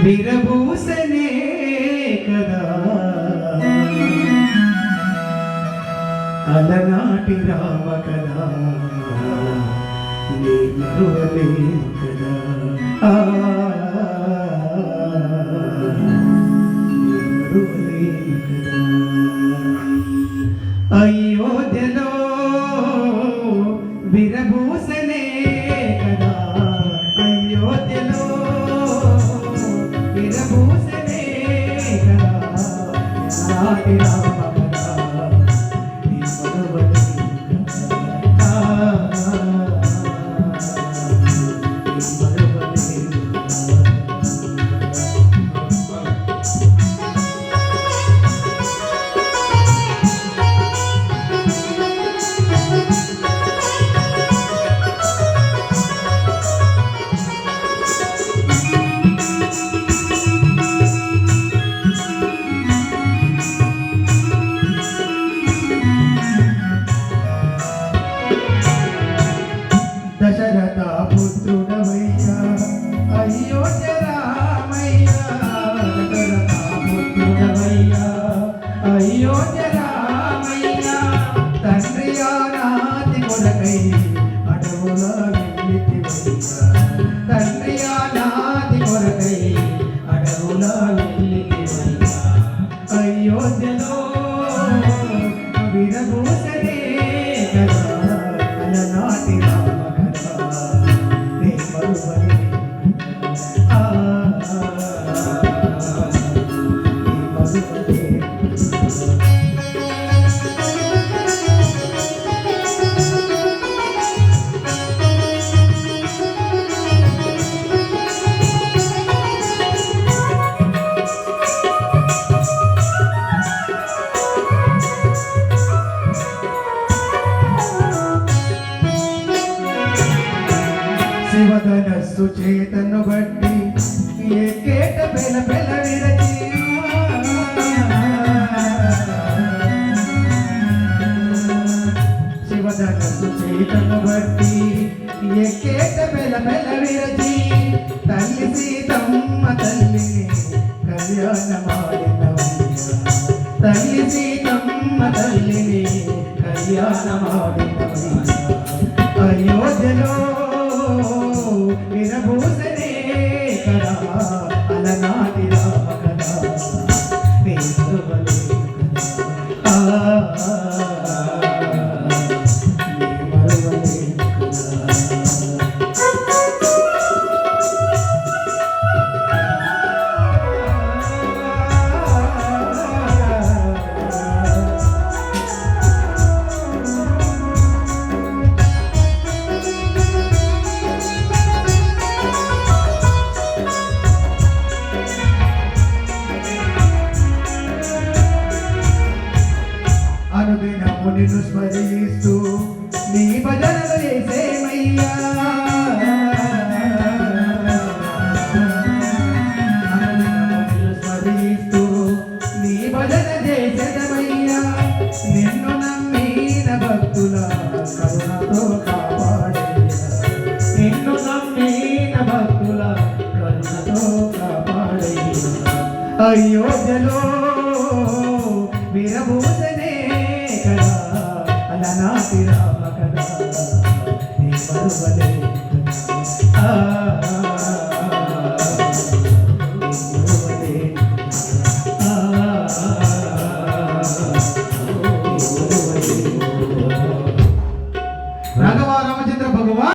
విరబూసనే కదా అలనాటి రామ కదా నీ మరువలేను కదా మరువలేను కదా అయోధ్యలో విరబూసనే కదా అయోధ్యలో విరబూసనే కదా నాటి రామ కదా నీ మరువలేను కదా దశరథ పుత్రుడవయ్యా అయోధ్య రామయ్యా దశరథ పుత్రుడవయ్యా అయోధ్య రామయ్యా తండ్రి ఆనాతి కొరకై అడవుల వెళ్ళితివయ్యా తండ్రి ఆనాతి కొరకై అడవుల వెళ్ళితివయ్యా అయోధ్యలో విరబూసనే కదా అలనాటి రామ శివధనస్సు చేతను బట్టి ఏకేట పెల పెల విరచి శివధనస్సు చేతను బట్టి ఏకేట పెల పెల విరచి తల్లి సీతమ్మ తల్లిని కళ్యాణమాడినవయ్యా తల్లి సీతమ్మ తల్లిని కళ్యాణమాడినవయ్యా అయోధ్యలో విరబూసనే కదా అలనాటి రామ కదా నీ మరువలేను కదా నీ మరువలేను అనుదినము నిన్ను స్మరిస్తూ నీ భజనలు చేసేమయ్యా అనుదినము నిన్ను స్మరిస్తూ నీ భజన చేసేదమయ్యా నిన్ను నమ్మిన భక్తుల కరుణతో కాపాడయ్యా నిన్ను నమ్మిన భక్తుల కరుణతో కాపాడయ్యా అయోధ్యలో